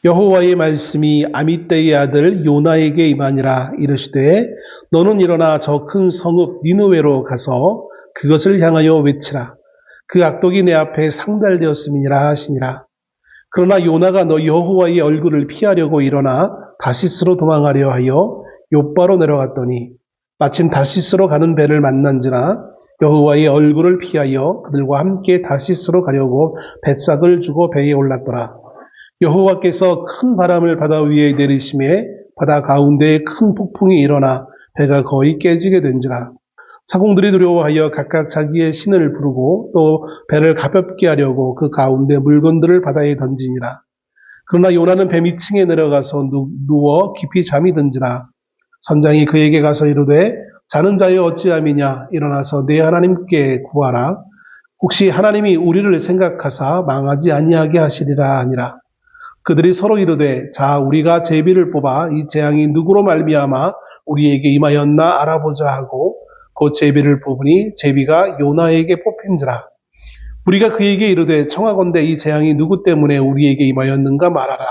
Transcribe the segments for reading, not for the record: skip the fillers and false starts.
여호와의 말씀이 아미떼의 아들 요나에게 임하니라. 이르시되 너는 일어나 저 큰 성읍 니느웨로 가서 그것을 향하여 외치라. 그 악독이 내 앞에 상달되었음이니라 하시니라. 그러나 요나가 너 여호와의 얼굴을 피하려고 일어나 다시스로 도망하려 하여 욥바로 내려갔더니 마침 다시스로 가는 배를 만난지라 여호와의 얼굴을 피하여 그들과 함께 다시스로 가려고 뱃삭을 주고 배에 올랐더라. 여호와께서 큰 바람을 바다 위에 내리심에 바다 가운데에 큰 폭풍이 일어나 배가 거의 깨지게 된지라. 사공들이 두려워하여 각각 자기의 신을 부르고 또 배를 가볍게 하려고 그 가운데 물건들을 바다에 던지니라. 그러나 요나는 배 밑층에 내려가서 누워 깊이 잠이 든지라. 선장이 그에게 가서 이르되 자는 자여 어찌함이냐. 일어나서 내 하나님께 구하라. 혹시 하나님이 우리를 생각하사 망하지 아니하게 하시리라 하니라. 그들이 서로 이르되 자 우리가 제비를 뽑아 이 재앙이 누구로 말미암아 우리에게 임하였나 알아보자 하고 그 제비를 뽑으니 제비가 요나에게 뽑힌지라. 우리가 그에게 이르되 청하건대 이 재앙이 누구 때문에 우리에게 임하였는가 말하라.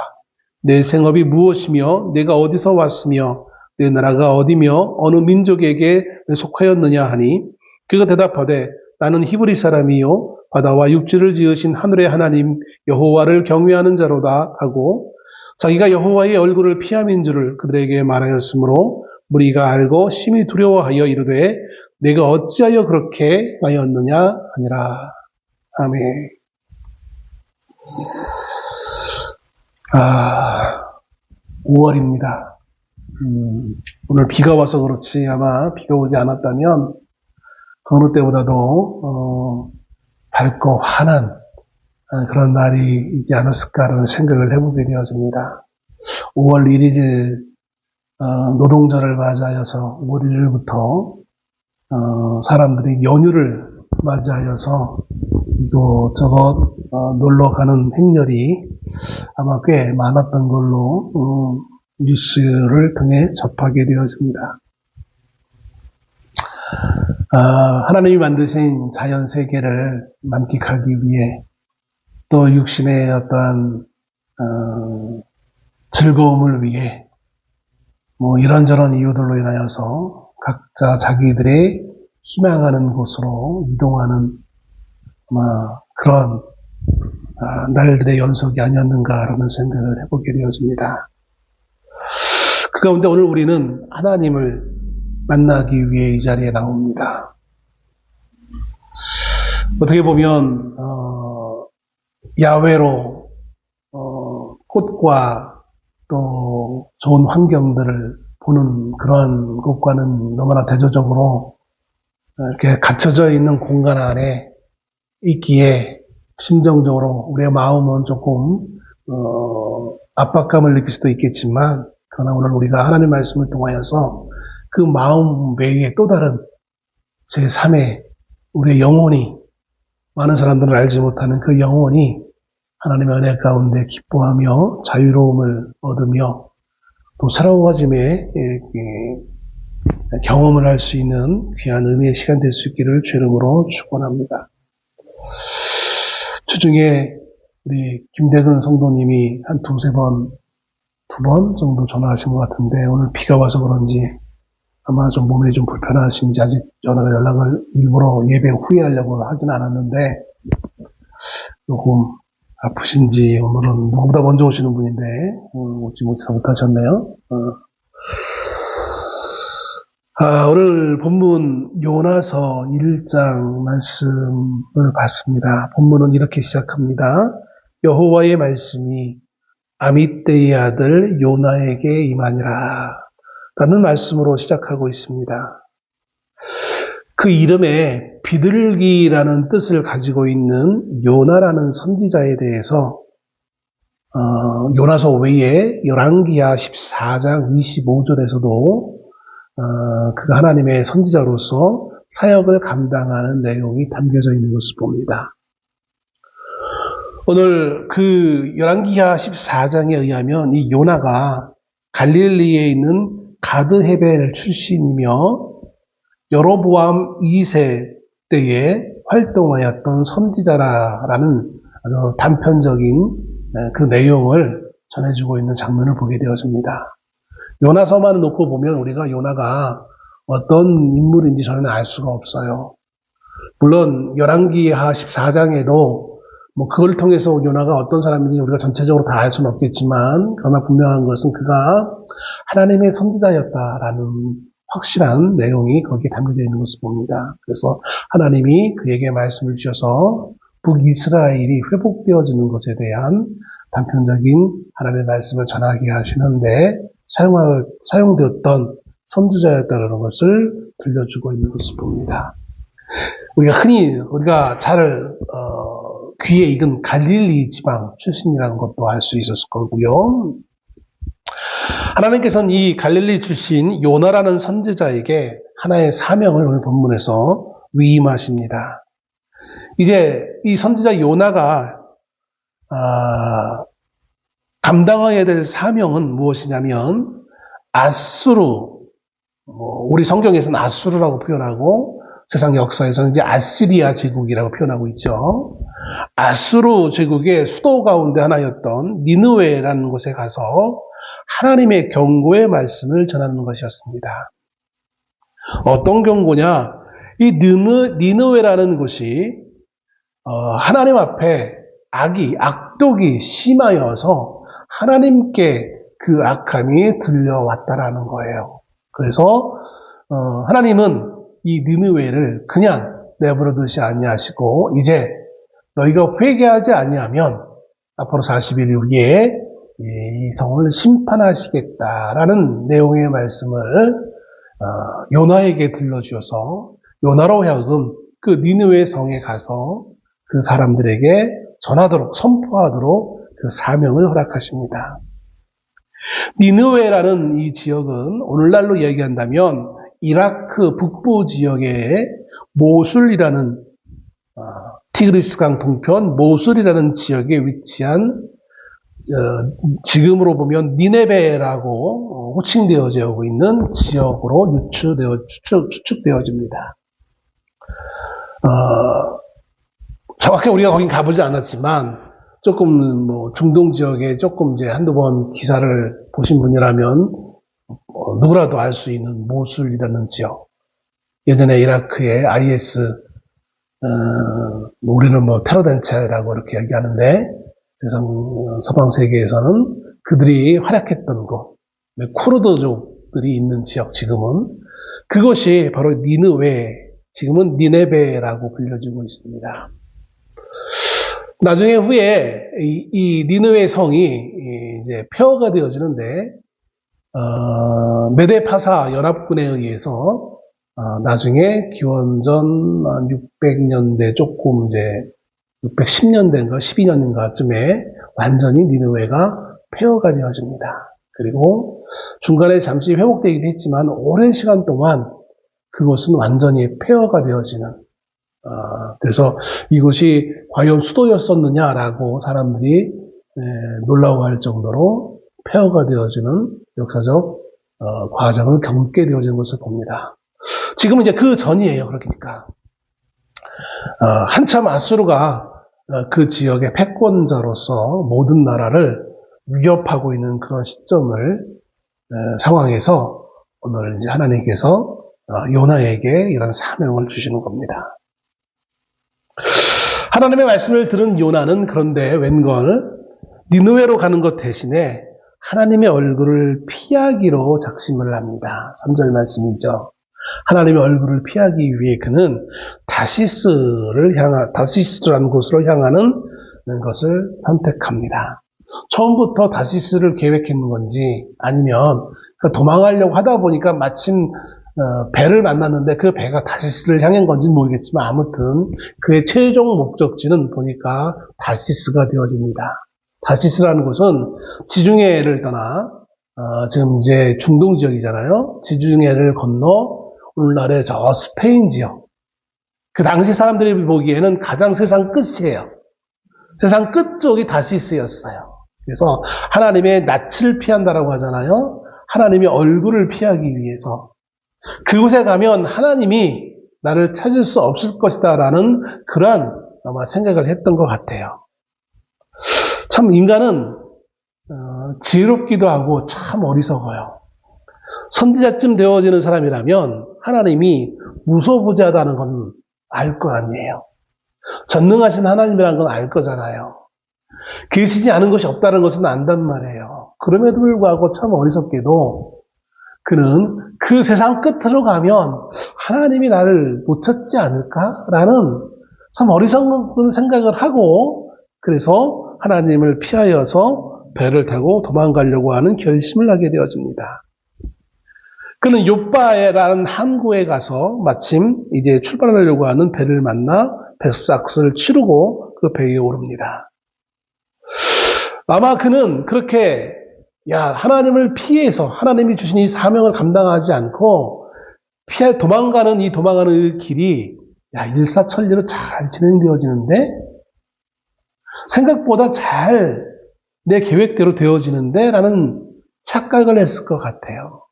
내 생업이 무엇이며 내가 어디서 왔으며 내 나라가 어디며 어느 민족에게 속하였느냐 하니 그가 대답하되 나는 히브리 사람이요 바다와 육지를 지으신 하늘의 하나님 여호와를 경외하는 자로다 하고 자기가 여호와의 얼굴을 피함인 줄을 그들에게 말하였으므로 무리가 알고 심히 두려워하여 이르되 내가 어찌하여 그렇게 하였느냐 하니라. 아멘. 5월입니다. 오늘 비가 와서 그렇지 아마 비가 오지 않았다면 어느 때보다도 밝고 환한 그런 날이 있지 않았을까라는 생각을 해보게 되었습니다. 5월 1일 노동절을 맞이하여서 5월 1일부터 사람들이 연휴를 맞이하여서 이곳저곳 놀러 가는 행렬이 아마 꽤 많았던 걸로 뉴스를 통해 접하게 되었습니다. 하나님이 만드신 자연 세계를 만끽하기 위해 또 육신의 어떤 즐거움을 위해 뭐 이런저런 이유들로 인하여서 각자 자기들의 희망하는 곳으로 이동하는 그런 날들의 연속이 아니었는가라는 생각을 해보게 되었습니다. 그 가운데 오늘 우리는 하나님을 만나기 위해 이 자리에 나옵니다. 어떻게 보면 야외로 꽃과 또 좋은 환경들을 보는 그런 것과는 너무나 대조적으로 이렇게 갇혀져 있는 공간 안에 있기에 심정적으로 우리의 마음은 조금 압박감을 느낄 수도 있겠지만 그러나 오늘 우리가 하나님 말씀을 통하여서 그 마음 외에 또 다른 제3의 우리의 영혼이 많은 사람들은 알지 못하는 그 영혼이 하나님의 은혜 가운데 기뻐하며 자유로움을 얻으며 또 새로워짐의 경험을 할 수 있는 귀한 은혜의 시간 될 수 있기를 주의 이름으로 축원합니다. 주중에 우리 김대근 성도님이 한 두 번 정도 전화하신 것 같은데 오늘 비가 와서 그런지 아마 좀 몸이 좀 불편하신지 아직 연락을 일부러 예배 후에 하려고 하진 않았는데 조금 아프신지 오늘은 누구보다 먼저 오시는 분인데 오지 못하셨네요. 오늘 본문 요나서 1장 말씀을 봤습니다. 본문은 이렇게 시작합니다. 여호와의 말씀이 아미떼의 아들 요나에게 임하니라 라는 말씀으로 시작하고 있습니다. 그 이름에 비둘기라는 뜻을 가지고 있는 요나라는 선지자에 대해서 요나서 외에 열왕기하 14장 25절에서도 그가 하나님의 선지자로서 사역을 감당하는 내용이 담겨져 있는 것을 봅니다. 오늘 그 열왕기하 14장에 의하면 이 요나가 갈릴리에 있는 가드헤벨 출신이며 여로보암 2세 때에 활동하였던 선지자라는 아주 단편적인 그 내용을 전해주고 있는 장면을 보게 되어집니다. 요나서만 놓고 보면 우리가 요나가 어떤 인물인지 저는 알 수가 없어요. 물론 열왕기하 14장에도 뭐 그걸 통해서 요나가 어떤 사람인지 우리가 전체적으로 다 알 수는 없겠지만 그러나 분명한 것은 그가 하나님의 선지자였다라는 확실한 내용이 거기에 담겨져 있는 것을 봅니다. 그래서 하나님이 그에게 말씀을 주셔서 북이스라엘이 회복되어지는 것에 대한 단편적인 하나님의 말씀을 전하게 하시는데 사용되었던 선지자였다는 것을 들려주고 있는 것을 봅니다. 우리가 잘 귀에 익은 갈릴리 지방 출신이라는 것도 알 수 있었을 거고요. 하나님께서는 이 갈릴리 출신 요나라는 선지자에게 하나의 사명을 오늘 본문에서 위임하십니다. 이제 이 선지자 요나가 감당해야 될 사명은 무엇이냐면 아수르, 우리 성경에서는 아수르라고 표현하고 세상 역사에서는 이제 아시리아 제국이라고 표현하고 있죠. 아수르 제국의 수도 가운데 하나였던 니느웨라는 곳에 가서 하나님의 경고의 말씀을 전하는 것이었습니다. 어떤 경고냐? 이 니느웨라는 곳이 하나님 앞에 악독이 심하여서 하나님께 그 악함이 들려왔다라는 거예요. 그래서 하나님은 이 니느웨를 그냥 내버려 두지 아니하시고 이제 너희가 회개하지 아니하면 앞으로 40일 후에 이 성을 심판하시겠다라는 내용의 말씀을 요나에게 들려주셔서 요나로 하여금 그 니느웨 성에 가서 그 사람들에게 전하도록 선포하도록 그 사명을 허락하십니다. 니느웨라는 이 지역은 오늘날로 얘기한다면 이라크 북부 지역의 모술이라는 티그리스강 동편 모술이라는 지역에 위치한 지금으로 보면 니네베라고 호칭되어져 오고 있는 지역으로 추측되어집니다. 정확히 우리가 거긴 가보지 않았지만 조금 중동 지역에 조금 이제 한두 번 기사를 보신 분이라면 누구라도 알 수 있는 모술이라는 지역. 예전에 이라크의 IS 우리는 테러 단체라고 이렇게 얘기하는데 세상 서방 세계에서는 그들이 활약했던 곳, 쿠르드족들이 있는 지역 지금은 그것이 바로 니느웨, 지금은 니네베라고 불려지고 있습니다. 나중에 후에 이 니느웨 성이 이제 폐허가 되어지는데 메데파사 연합군에 의해서 나중에 기원전 600년대 조금 이제 610년대인가 12년인가쯤에 완전히 니느웨가 폐허가 되어집니다. 그리고 중간에 잠시 회복되기도 했지만 오랜 시간 동안 그것은 완전히 폐허가 되어지는 그래서 이곳이 과연 수도였었느냐라고 사람들이 놀라워할 정도로 폐허가 되어지는 역사적 과정을 겪게 되어지는 것을 봅니다. 지금은 이제 그 전이에요. 그러니까 한참 아수르가 그 지역의 패권자로서 모든 나라를 위협하고 있는 그런 시점을 상황에서 오늘 이제 하나님께서 요나에게 이런 사명을 주시는 겁니다. 하나님의 말씀을 들은 요나는 그런데 웬걸 니느웨로 가는 것 대신에 하나님의 얼굴을 피하기로 작심을 합니다. 3절 말씀이죠. 하나님의 얼굴을 피하기 위해 그는 다시스라는 곳으로 향하는 것을 선택합니다. 처음부터 다시스를 계획했는 건지 아니면 도망가려고 하다 보니까 마침 배를 만났는데 그 배가 다시스를 향한 건지는 모르겠지만 아무튼 그의 최종 목적지는 보니까 다시스가 되어집니다. 다시스라는 곳은 지중해를 떠나 지금 이제 중동 지역이잖아요. 지중해를 건너 오늘날의 저 스페인 지역. 그 당시 사람들이 보기에는 가장 세상 끝이에요. 세상 끝 쪽이 다시스였어요. 그래서 하나님의 낯을 피한다라고 하잖아요. 하나님의 얼굴을 피하기 위해서 그곳에 가면 하나님이 나를 찾을 수 없을 것이다라는 그러한 아마 생각을 했던 것 같아요. 참 인간은 지혜롭기도 하고 참 어리석어요. 선지자쯤 되어지는 사람이라면 하나님이 무소부재하다는 건 알 거 아니에요. 전능하신 하나님이라는 건 알 거잖아요. 계시지 않은 것이 없다는 것은 안단 말이에요. 그럼에도 불구하고 참 어리석게도 그는 그 세상 끝으로 가면 하나님이 나를 놓쳤지 않을까라는 참 어리석은 생각을 하고 그래서 하나님을 피하여서 배를 타고 도망가려고 하는 결심을 하게 되어집니다. 그는 욥바라는 항구에 가서 마침 이제 출발하려고 하는 배를 만나 뱃삭스를 치르고 그 배에 오릅니다. 아마 그는 그렇게 하나님을 피해서 하나님이 주신 이 사명을 감당하지 않고 도망가는 이 길이 일사천리로 잘 진행되어지는데 생각보다 잘 내 계획대로 되어지는데 라는 착각을 했을 것 같아요.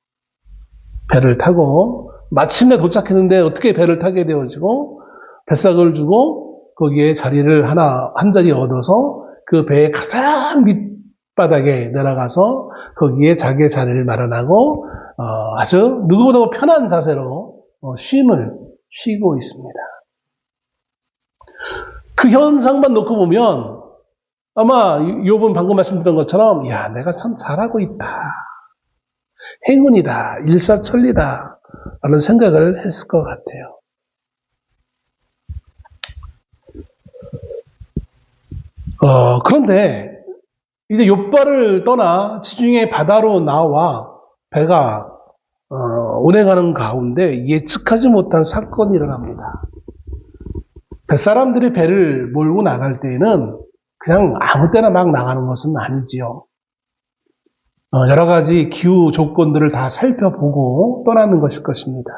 배를 타고 마침내 도착했는데 어떻게 배를 타게 되어지고 뱃삭을 주고 거기에 자리를 한 자리 얻어서 그 배의 가장 밑바닥에 내려가서 거기에 자기의 자리를 마련하고 아주 누구보다 편한 자세로 쉼을 쉬고 있습니다. 그 현상만 놓고 보면 아마 욥은 방금 말씀드린 것처럼 내가 참 잘하고 있다. 행운이다. 일사천리다. 라는 생각을 했을 것 같아요. 그런데 이제 욥바를 떠나 지중해 바다로 나와 배가 운행하는 가운데 예측하지 못한 사건이 일어납니다. 뱃사람들이 배를 몰고 나갈 때에는 그냥 아무 때나 막 나가는 것은 아니지요. 여러 가지 기후 조건들을 다 살펴보고 떠나는 것일 것입니다.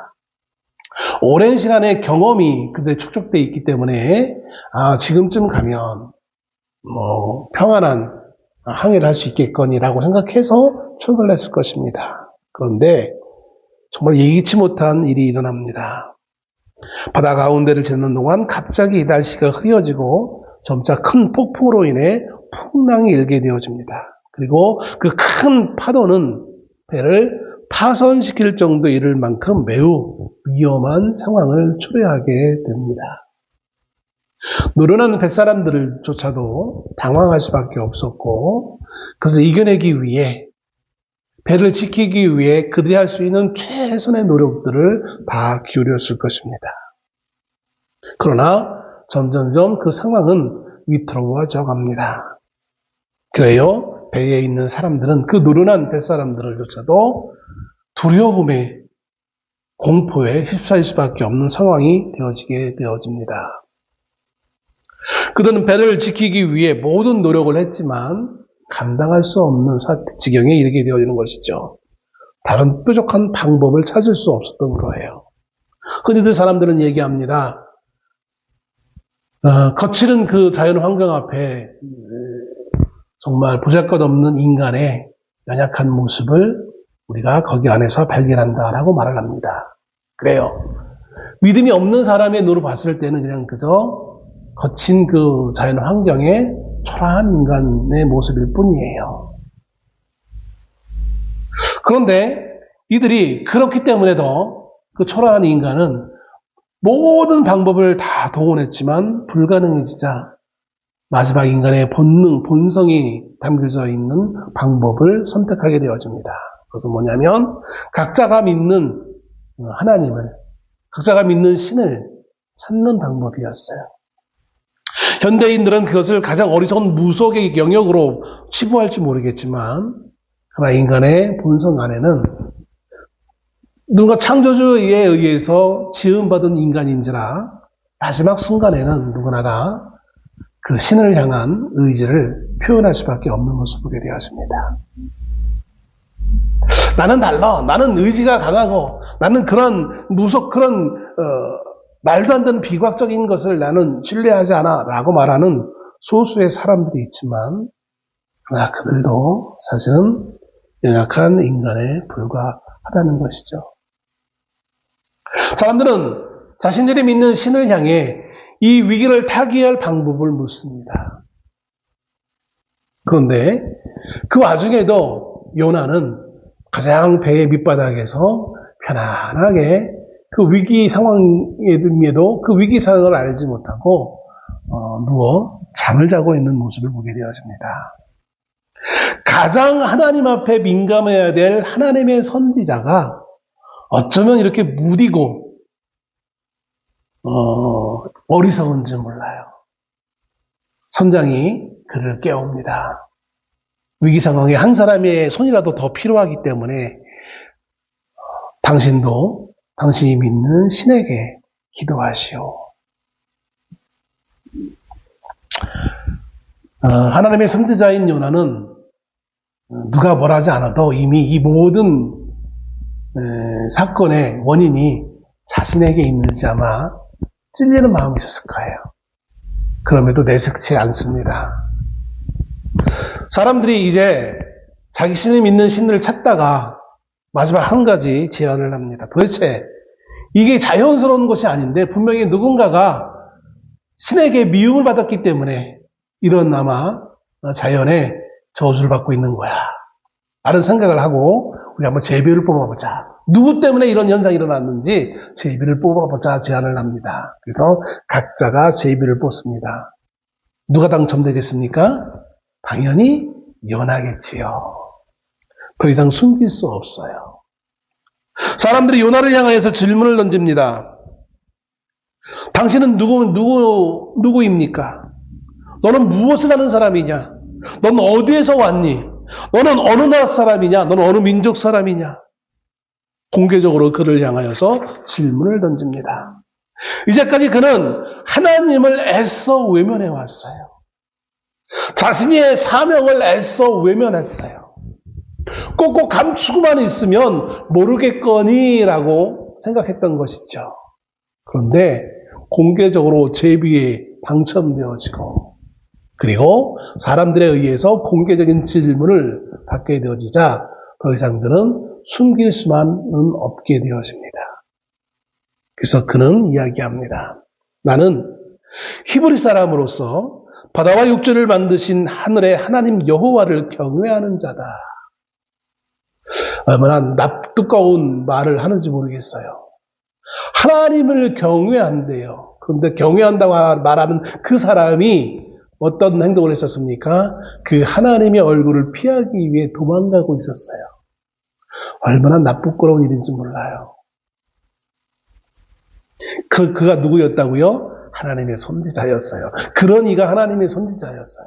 오랜 시간의 경험이 그들의 축적되어 있기 때문에 지금쯤 가면 평안한 항해를 할 수 있겠거니라고 생각해서 출발했을 것입니다. 그런데 정말 예기치 못한 일이 일어납니다. 바다 가운데를 지나는 동안 갑자기 날씨가 흐려지고 점차 큰 폭풍으로 인해 풍랑이 일게 되어집니다. 그리고 그 큰 파도는 배를 파손시킬 정도 이를 만큼 매우 위험한 상황을 초래하게 됩니다. 노련한 뱃사람들조차도 당황할 수밖에 없었고 그것을 이겨내기 위해 배를 지키기 위해 그들이 할 수 있는 최선의 노력들을 다 기울였을 것입니다. 그러나 점점점 그 상황은 위태로워져 갑니다. 그래요. 배에 있는 사람들은 그 노련한 뱃사람들조차도 두려움에 공포에 휩싸일 수밖에 없는 상황이 되어지게 되어집니다. 그들은 배를 지키기 위해 모든 노력을 했지만 감당할 수 없는 지경에 이르게 되어지는 것이죠. 다른 뾰족한 방법을 찾을 수 없었던 거예요. 흔히들 사람들은 얘기합니다. 거칠은 그 자연 환경 앞에 정말 보잘것없는 인간의 연약한 모습을 우리가 거기 안에서 발견한다라고 말을 합니다. 그래요. 믿음이 없는 사람의 눈으로 봤을 때는 그냥 그저 거친 그 자연 환경에 초라한 인간의 모습일 뿐이에요. 그런데 이들이 그렇기 때문에도 그 초라한 인간은 모든 방법을 다 동원했지만 불가능해지자 마지막 인간의 본능, 본성이 담겨져 있는 방법을 선택하게 되어집니다. 그것은 뭐냐면 각자가 믿는 하나님을, 각자가 믿는 신을 찾는 방법이었어요. 현대인들은 그것을 가장 어리석은 무속의 영역으로 치부할지 모르겠지만 그러나 인간의 본성 안에는 누군가 창조주에 의해서 지음받은 인간인지라 마지막 순간에는 누구나 다 그 신을 향한 의지를 표현할 수밖에 없는 모습을 보게 되었습니다. 나는 달라. 나는 의지가 강하고 나는 그런 말도 안 되는 비과학적인 것을 나는 신뢰하지 않아 라고 말하는 소수의 사람들이 있지만 그러나 그들도 사실은 연약한 인간에 불과하다는 것이죠. 사람들은 자신들이 믿는 신을 향해 이 위기를 타개할 방법을 묻습니다. 그런데 그 와중에도 요나는 가장 배의 밑바닥에서 편안하게 그 위기 상황에도 그 위기 상황을 알지 못하고 누워 잠을 자고 있는 모습을 보게 되어집니다. 가장 하나님 앞에 민감해야 될 하나님의 선지자가 어쩌면 이렇게 무디고 어리석은지 몰라요. 선장이 그를 깨웁니다. 위기 상황에 한 사람의 손이라도 더 필요하기 때문에 당신도 당신이 믿는 신에게 기도하시오. 하나님의 선지자인 요나는 누가 뭐라 하지 않아도 이미 이 모든 사건의 원인이 자신에게 있는지 아마 찔리는 마음이 있었을 거예요. 그럼에도 내색치 않습니다. 사람들이 이제 자기 신을 믿는 신을 찾다가 마지막 한 가지 제안을 합니다. 도대체 이게 자연스러운 것이 아닌데 분명히 누군가가 신에게 미움을 받았기 때문에 이런 아마 자연의 저주를 받고 있는 거야 라는 생각을 하고 우리 한번 제비를 뽑아보자. 누구 때문에 이런 현상이 일어났는지 제비를 뽑아보자 제안을 합니다. 그래서 각자가 제비를 뽑습니다. 누가 당첨되겠습니까? 당연히 요나겠지요. 더 이상 숨길 수 없어요. 사람들이 요나를 향하여서 질문을 던집니다. 당신은 누구입니까? 너는 무엇을 하는 사람이냐? 너는 어디에서 왔니? 너는 어느 나라 사람이냐? 너는 어느 민족 사람이냐? 공개적으로 그를 향하여서 질문을 던집니다. 이제까지 그는 하나님을 애써 외면해 왔어요. 자신의 사명을 애써 외면했어요. 꼭꼭 감추고만 있으면 모르겠거니라고 생각했던 것이죠. 그런데 공개적으로 제비에 당첨되어지고 그리고 사람들에 의해서 공개적인 질문을 받게 되어지자 더 이상 그는 숨길 수만은 없게 되어집니다. 그래서 그는 이야기합니다. 나는 히브리 사람으로서 바다와 육지를 만드신 하늘의 하나님 여호와를 경외하는 자다. 얼마나 납두꺼운 말을 하는지 모르겠어요. 하나님을 경외한대요. 그런데 경외한다고 말하는 그 사람이 어떤 행동을 했었습니까? 그 하나님의 얼굴을 피하기 위해 도망가고 있었어요. 얼마나 나쁘끄러운 일인지 몰라요. 그가 누구였다고요? 하나님의 선지자였어요. 그런 이가 하나님의 선지자였어요.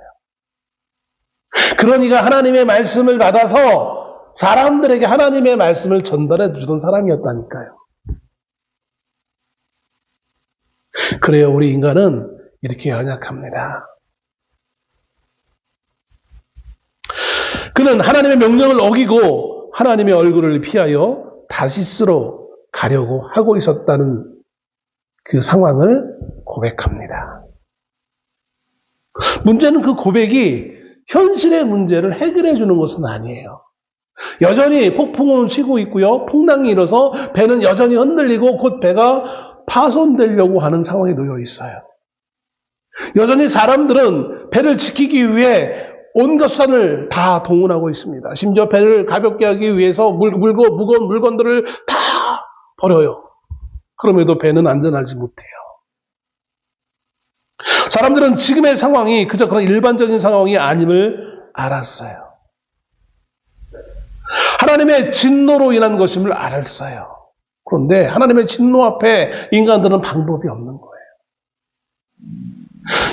그런 이가 하나님의 말씀을 받아서 사람들에게 하나님의 말씀을 전달해 주던 사람이었다니까요. 그래요, 우리 인간은 이렇게 연약합니다. 그는 하나님의 명령을 어기고 하나님의 얼굴을 피하여 다시스로 가려고 하고 있었다는 그 상황을 고백합니다. 문제는 그 고백이 현실의 문제를 해결해 주는 것은 아니에요. 여전히 폭풍은 치고 있고요. 풍랑이 일어서 배는 여전히 흔들리고 곧 배가 파손되려고 하는 상황에 놓여 있어요. 여전히 사람들은 배를 지키기 위해 온갖 수단을 다 동원하고 있습니다. 심지어 배를 가볍게 하기 위해서 무거운 물건들을 다 버려요. 그럼에도 배는 안전하지 못해요. 사람들은 지금의 상황이 그저 그런 일반적인 상황이 아님을 알았어요. 하나님의 진노로 인한 것임을 알았어요. 그런데 하나님의 진노 앞에 인간들은 방법이 없는 거예요.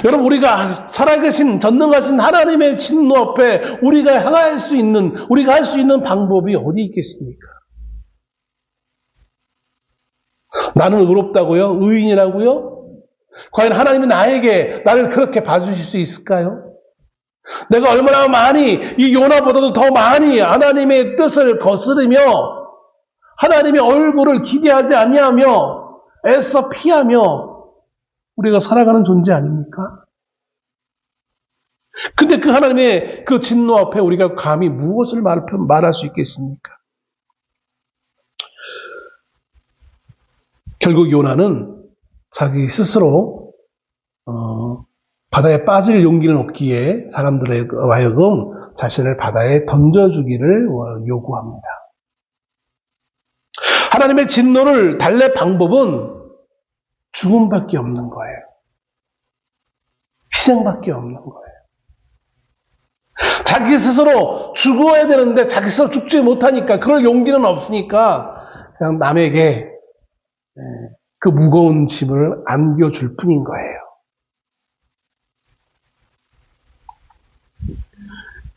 여러분, 우리가 살아계신 전능하신 하나님의 진노 앞에 우리가 할 수 있는 방법이 어디 있겠습니까? 나는 의롭다고요? 의인이라고요? 과연 하나님이 나를 그렇게 봐주실 수 있을까요? 내가 얼마나 많이 이 요나보다도 더 많이 하나님의 뜻을 거스르며 하나님의 얼굴을 기대하지 아니하며 애써 피하며 우리가 살아가는 존재 아닙니까? 근데 그 하나님의 그 진노 앞에 우리가 감히 무엇을 말할 수 있겠습니까? 결국 요나는 자기 스스로 바다에 빠질 용기는 없기에 사람들에 하여금 자신을 바다에 던져주기를 요구합니다. 하나님의 진노를 달랠 방법은 죽음밖에 없는 거예요. 희생밖에 없는 거예요. 자기 스스로 죽어야 되는데 자기 스스로 죽지 못하니까, 그럴 용기는 없으니까 그냥 남에게 그 무거운 짐을 안겨줄 뿐인 거예요.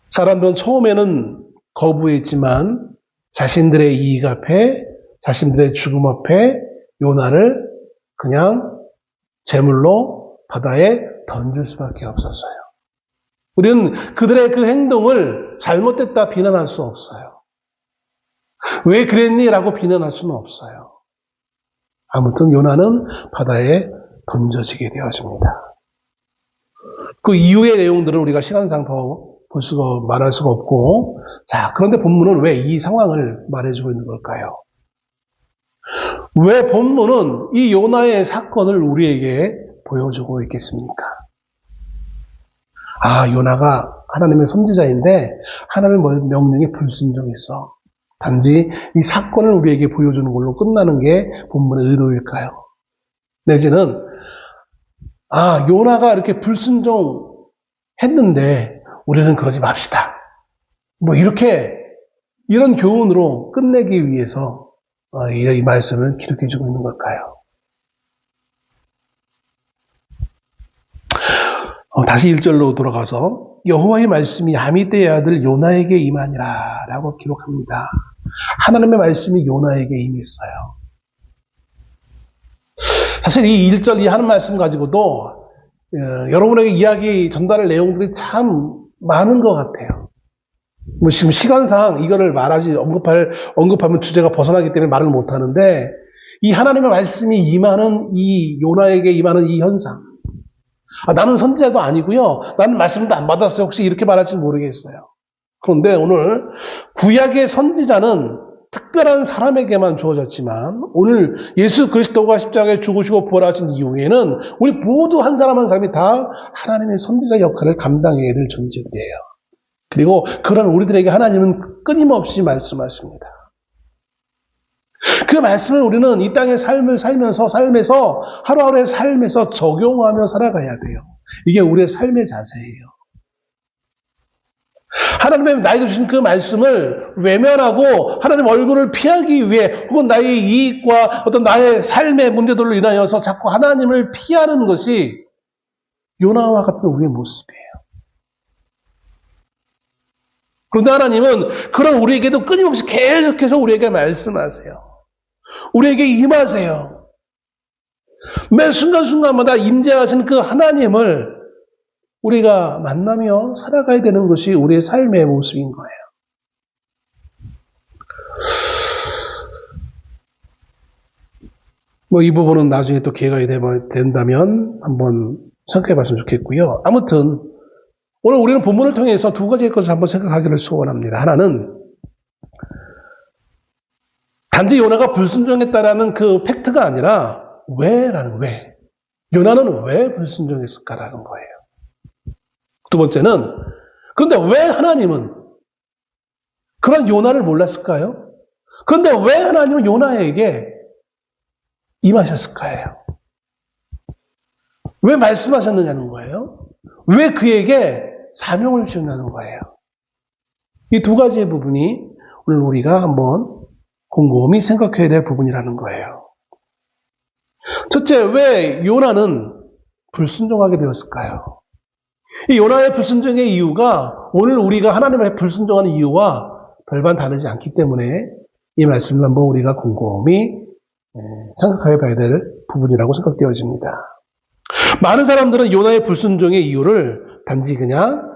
사람들은 처음에는 거부했지만 자신들의 이익 앞에, 자신들의 죽음 앞에 요나를 그냥 제물로 바다에 던질 수밖에 없었어요. 우리는 그들의 그 행동을 잘못됐다 비난할 수 없어요. 왜 그랬니? 라고 비난할 수는 없어요. 아무튼 요나는 바다에 던져지게 되어집니다. 그 이후의 내용들은 우리가 시간상 더 말할 수가 없고, 자, 그런데 본문은 왜 이 상황을 말해주고 있는 걸까요? 왜 본문은 이 요나의 사건을 우리에게 보여주고 있겠습니까? 요나가 하나님의 선지자인데 하나님의 명령에 불순종했어. 단지 이 사건을 우리에게 보여주는 걸로 끝나는 게 본문의 의도일까요? 내지는 요나가 이렇게 불순종했는데 우리는 그러지 맙시다. 이런 교훈으로 끝내기 위해서 이 말씀을 기록해주고 있는 걸까요? 다시 1절로 돌아가서 여호와의 말씀이 아미떼의 아들 요나에게 임하니라 라고 기록합니다. 하나님의 말씀이 요나에게 임했어요. 사실 이 1절 이 한 말씀 가지고도 여러분에게 이야기 전달할 내용들이 참 많은 것 같아요. 지금 시간상 이거를 언급하면 주제가 벗어나기 때문에 말을 못하는데, 이 하나님의 말씀이 임하는 이 요나에게 임하는 이 현상, 나는 선지자도 아니고요, 나는 말씀도 안 받았어요, 혹시 이렇게 말할지 모르겠어요. 그런데 오늘 구약의 선지자는 특별한 사람에게만 주어졌지만, 오늘 예수 그리스도가 십자가에 죽으시고 부활하신 이후에는 우리 모두 한 사람 한 사람이 다 하나님의 선지자 역할을 감당해야 될 존재들이에요. 그리고 그런 우리들에게 하나님은 끊임없이 말씀하십니다. 그 말씀을 우리는 이 땅의 삶을 삶에서 하루하루의 삶에서 적용하며 살아가야 돼요. 이게 우리의 삶의 자세예요. 하나님의 나에게 주신 그 말씀을 외면하고 하나님 얼굴을 피하기 위해, 혹은 나의 이익과 어떤 나의 삶의 문제들로 인하여서 자꾸 하나님을 피하는 것이 요나와 같은 우리의 모습이에요. 그런데 하나님은 그런 우리에게도 끊임없이 계속해서 우리에게 말씀하세요. 우리에게 임하세요. 매 순간순간마다 임재하신 그 하나님을 우리가 만나며 살아가야 되는 것이 우리의 삶의 모습인 거예요. 이 부분은 나중에 또 기회가 된다면 한번 생각해 봤으면 좋겠고요. 아무튼 오늘 우리는 본문을 통해서 두 가지의 것을 한번 생각하기를 소원합니다. 하나는 단지 요나가 불순종했다라는 그 팩트가 아니라 왜. 요나는 왜 불순종했을까라는 거예요. 두 번째는, 그런데 왜 하나님은 그런 요나를 몰랐을까요? 그런데 왜 하나님은 요나에게 임하셨을까요? 왜 말씀하셨느냐는 거예요? 왜 그에게 사명을 주셨냐는 거예요. 이 두 가지의 부분이 오늘 우리가 한번 곰곰이 생각해야 될 부분이라는 거예요. 첫째, 왜 요나는 불순종하게 되었을까요? 이 요나의 불순종의 이유가 오늘 우리가 하나님의 불순종하는 이유와 별반 다르지 않기 때문에 이 말씀을 한번 우리가 곰곰이 생각해 봐야 될 부분이라고 생각되어집니다. 많은 사람들은 요나의 불순종의 이유를 단지 그냥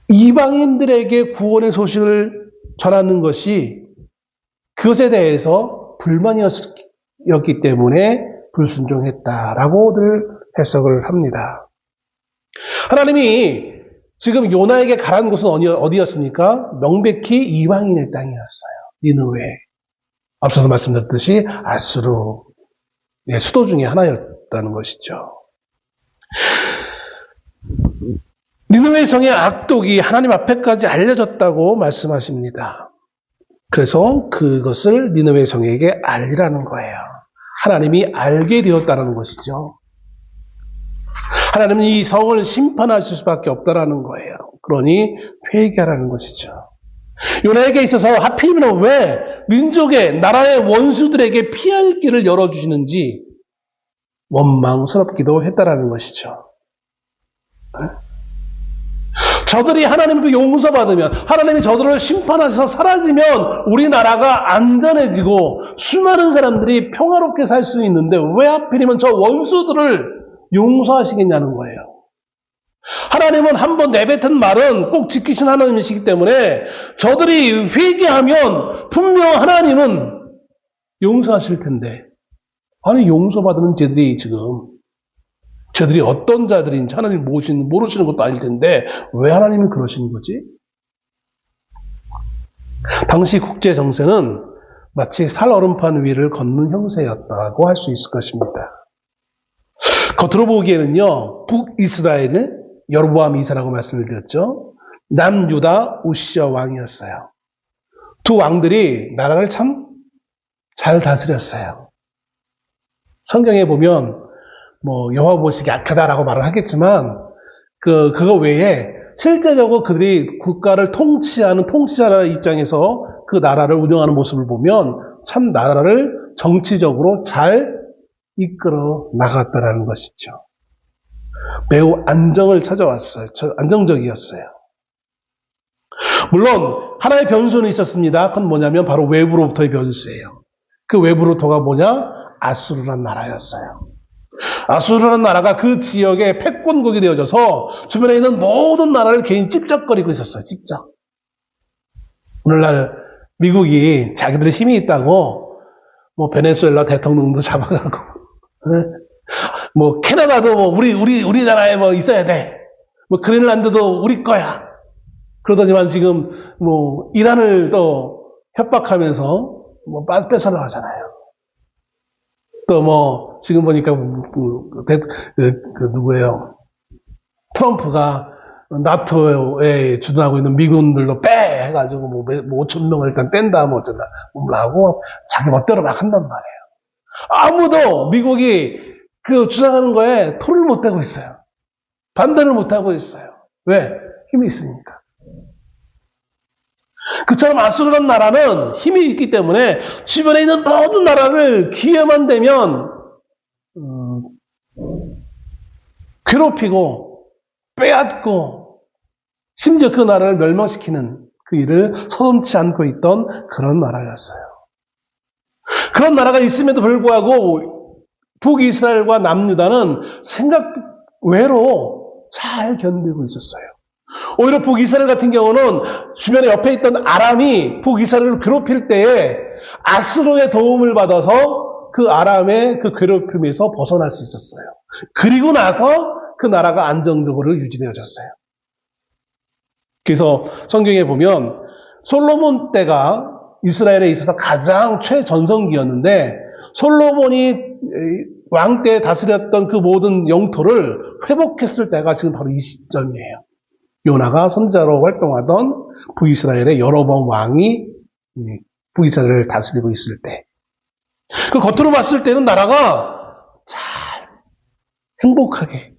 이방인들에게 구원의 소식을 전하는 것이 그것에 대해서 불만이었기 때문에 불순종했다라고들 해석을 합니다. 하나님이 지금 요나에게 가라는 곳은 어디였습니까? 명백히 이방인의 땅이었어요. 니느웨. 앞서서 말씀드렸듯이 아수르 수도 중에 하나였던 있었다는 것이죠. 니느웨 성의 악독이 하나님 앞에까지 알려졌다고 말씀하십니다. 그래서 그것을 니느웨 성에게 알리라는 거예요. 하나님이 알게 되었다는 것이죠. 하나님은 이 성을 심판하실 수밖에 없다라는 거예요. 그러니 회개하라는 것이죠. 요나에게 있어서 하필이면 왜 민족의 나라의 원수들에게 피할 길을 열어주시는지 원망스럽기도 했다라는 것이죠. 저들이 하나님 그 용서받으면, 하나님이 저들을 심판하셔서 사라지면 우리나라가 안전해지고 수많은 사람들이 평화롭게 살 수 있는데 왜 하필이면 저 원수들을 용서하시겠냐는 거예요. 하나님은 한번 내뱉은 말은 꼭 지키신 하나님이시기 때문에 저들이 회개하면 분명 하나님은 용서하실 텐데, 아니 용서받는 쟤들이 어떤 자들인지 하나님 모르시는 것도 아닐 텐데 왜 하나님이 그러시는 거지? 당시 국제 정세는 마치 살얼음판 위를 걷는 형세였다고 할 수 있을 것입니다. 겉으로 보기에는요, 북이스라엘은 여로보암 2세라고 말씀을 드렸죠. 남유다 우시아 왕이었어요. 두 왕들이 나라를 참 잘 다스렸어요. 성경에 보면 여호와 보시기 약하다라고 말을 하겠지만 그거 외에 실제적으로 그들이 국가를 통치하는 통치자의 입장에서 그 나라를 운영하는 모습을 보면 참 나라를 정치적으로 잘 이끌어 나갔다라는 것이죠. 매우 안정을 찾아왔어요. 안정적이었어요. 물론 하나의 변수는 있었습니다. 그건 뭐냐면 바로 외부로부터의 변수예요. 그 외부로부터가 뭐냐? 아수르란 나라였어요. 아수르라는 나라가 그 지역의 패권국이 되어져서 주변에 있는 모든 나라를 개인 찝적거리고 있었어요. 찝적. 오늘날 미국이 자기들의 힘이 있다고 베네수엘라 대통령도 잡아가고, 캐나다도 우리나라에 있어야 돼. 그린란드도 우리 거야. 그러더니만 지금 이란을 또 협박하면서 뺏어나가잖아요. 또 지금 보니까 누구예요? 트럼프가 나토에 주둔하고 있는 미군들도 빼 해가지고 5천 명을 일단 뺀다 어쩐다 하고 자기 멋대로 막 한단 말이에요. 아무도 미국이 그 주장하는 거에 토를 못 대고 있어요. 반대를 못 하고 있어요. 왜? 힘이 있으니까. 그처럼 아수르라는 나라는 힘이 있기 때문에 주변에 있는 모든 나라를 기회만 되면 괴롭히고 빼앗고 심지어 그 나라를 멸망시키는 그 일을 서슴지 않고 있던 그런 나라였어요. 그런 나라가 있음에도 불구하고 북이스라엘과 남유다는 생각 외로 잘 견디고 있었어요. 오히려 북이스라엘 같은 경우는 주변에 옆에 있던 아람이 북이스라엘을 괴롭힐 때에 아수르의 도움을 받아서 그 아람의 그 괴롭힘에서 벗어날 수 있었어요. 그리고 나서 그 나라가 안정적으로 유지되어졌어요. 그래서 성경에 보면 솔로몬 때가 이스라엘에 있어서 가장 최전성기였는데 솔로몬이 왕 때 다스렸던 그 모든 영토를 회복했을 때가 지금 바로 이 시점이에요. 요나가 선지자로 활동하던 북이스라엘의 여로보암 왕이 북이스라엘을 다스리고 있을 때, 그 겉으로 봤을 때는 나라가 잘 행복하게,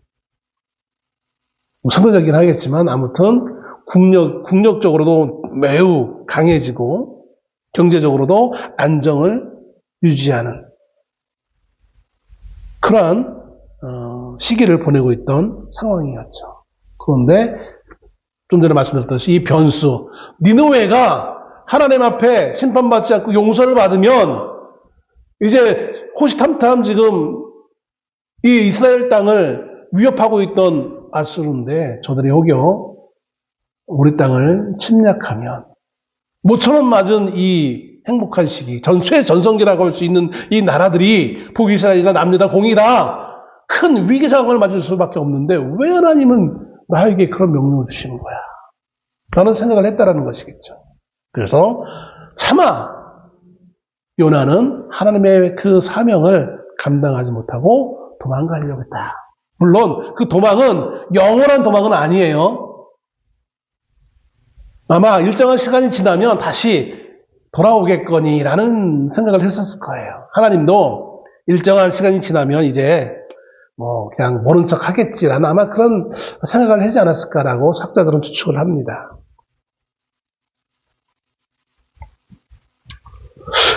상대적이긴 하겠지만 아무튼 국력적으로도 매우 강해지고 경제적으로도 안정을 유지하는 그러한 시기를 보내고 있던 상황이었죠. 그런데 좀 전에 말씀드렸듯이 이 변수, 니느웨가 하나님 앞에 심판받지 않고 용서를 받으면 이제 호시탐탐 지금 이 이스라엘 땅을 위협하고 있던 아수르인데 저들이 혹여 우리 땅을 침략하면 모처럼 맞은 이 행복한 시기, 최전성기라고 할 수 있는 이 나라들이 북이스라엘이나 남유다 공이다 큰 위기 상황을 맞을 수밖에 없는데 왜 하나님은 나에게 그런 명령을 주시는 거야? 라는 생각을 했다라는 것이겠죠. 그래서 차마 요나는 하나님의 그 사명을 감당하지 못하고 도망가려고 했다. 물론 그 도망은 영원한 도망은 아니에요. 아마 일정한 시간이 지나면 다시 돌아오겠거니라는 생각을 했었을 거예요. 하나님도 일정한 시간이 지나면 이제 그냥 모른 척 하겠지라는 아마 그런 생각을 하지 않았을까라고 학자들은 추측을 합니다.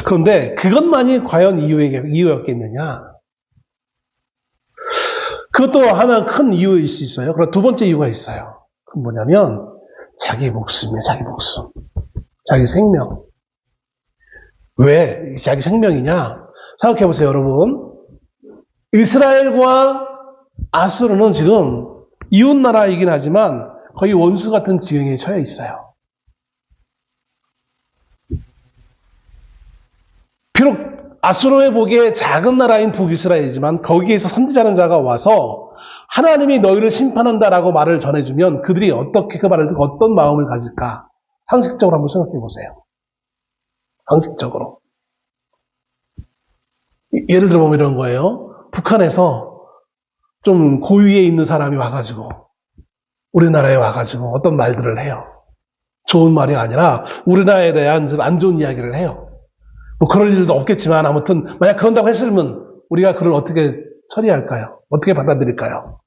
그런데 그것만이 과연 이유였겠느냐? 그것도 하나 큰 이유일 수 있어요. 그리고 두 번째 이유가 있어요. 그건 뭐냐면 자기 목숨이에요. 자기 목숨. 자기 생명. 왜 자기 생명이냐? 생각해 보세요, 여러분. 이스라엘과 아수르는 지금 이웃 나라이긴 하지만 거의 원수 같은 지경에 처해 있어요. 비록 아수르에 보기에 작은 나라인 북이스라엘이지만 거기에서 선지자는 자가 와서 하나님이 너희를 심판한다라고 말을 전해주면 그들이 어떻게 그 말을 듣고 어떤 마음을 가질까? 상식적으로 한번 생각해 보세요. 상식적으로. 예를 들어보면 이런 거예요. 북한에서 좀 고위에 있는 사람이 와가지고 우리나라에 와가지고 어떤 말들을 해요. 좋은 말이 아니라 우리나라에 대한 안 좋은 이야기를 해요. 뭐 그럴 일도 없겠지만 아무튼 만약 그런다고 했으면 우리가 그를 어떻게 처리할까요? 어떻게 받아들일까요?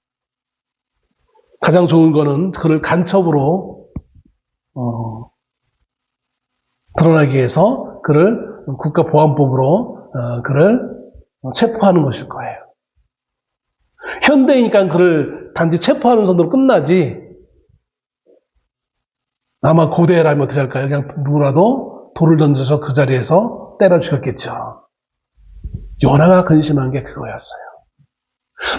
가장 좋은 거는 그를 간첩으로 드러나기 위해서 그를 국가보안법으로 그를 체포하는 것일 거예요. 현대이니까 그를 단지 체포하는 정도로 끝나지 아마 고대라면 어떻게 할까요? 그냥 누구라도 돌을 던져서 그 자리에서 때려 죽였겠죠. 요나가 근심한 게 그거였어요.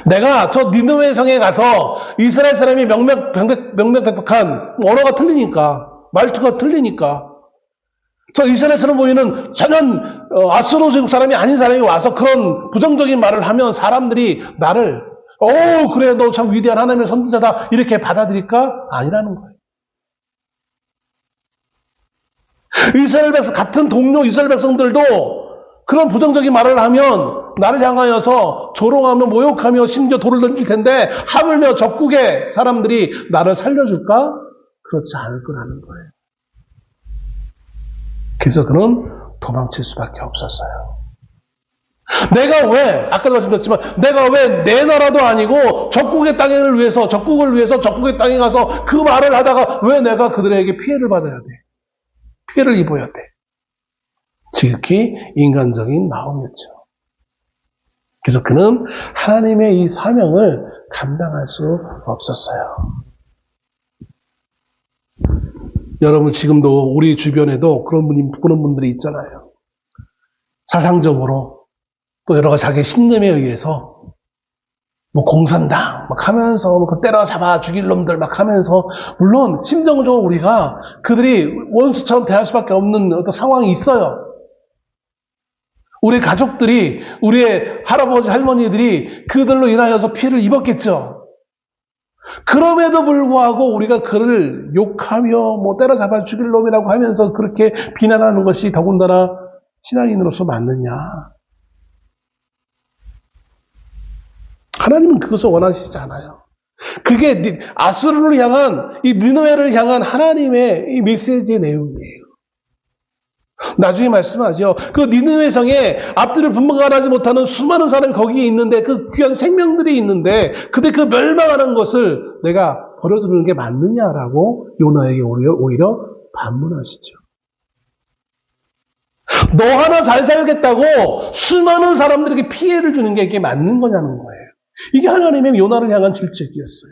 내가 저 니느웨 성에 가서 이스라엘 사람이 명명백백한 언어가 틀리니까 말투가 틀리니까 저 이스라엘 사람 보이는 전혀 아수르 제국 사람이 아닌 사람이 와서 그런 부정적인 말을 하면 사람들이 나를 그래 너 참 위대한 하나님의 선지자다 이렇게 받아들일까? 아니라는 거예요. 이스라엘 백성 같은 동료 이스라엘 백성들도 그런 부정적인 말을 하면 나를 향하여서 조롱하며 모욕하며 심지어 돌을 던질 텐데 하물며 적국의 사람들이 나를 살려줄까? 그렇지 않을 거라는 거예요. 그래서 그는 도망칠 수밖에 없었어요. 내가 왜 아까도 말씀드렸지만 내가 왜 내 나라도 아니고 적국의 땅을 위해서 적국의 땅에 가서 그 말을 하다가 왜 내가 그들에게 피해를 받아야 돼? 피해를 입어야 돼. 지극히 인간적인 마음이었죠. 그래서 그는 하나님의 이 사명을 감당할 수 없었어요. 여러분 지금도 우리 주변에도 그런 분들이 있잖아요. 사상적으로 또 여러 가지 자기 신념에 의해서 뭐 공산당 막 하면서 그 때려잡아 죽일 놈들 막 하면서 물론 심정적으로 우리가 그들이 원수처럼 대할 수밖에 없는 어떤 상황이 있어요. 우리 가족들이 우리의 할아버지 할머니들이 그들로 인하여서 피해를 입었겠죠. 그럼에도 불구하고 우리가 그를 욕하며 뭐 때려잡아 죽일 놈이라고 하면서 그렇게 비난하는 것이 더군다나 신앙인으로서 맞느냐. 하나님은 그것을 원하시지 않아요. 그게 아수르를 향한 이 니느웨를 향한 하나님의 이 메시지의 내용이에요. 나중에 말씀하죠. 그 니느웨 성에 앞뒤를 분간하지 못하는 수많은 사람이 거기에 있는데 그 귀한 생명들이 있는데 근데 그 멸망하는 것을 내가 버려두는 게 맞느냐라고 요나에게 오히려 반문하시죠. 너 하나 잘 살겠다고 수많은 사람들에게 피해를 주는 게 이게 맞는 거냐는 거예요. 이게 하나님의 요나를 향한 질책이었어요.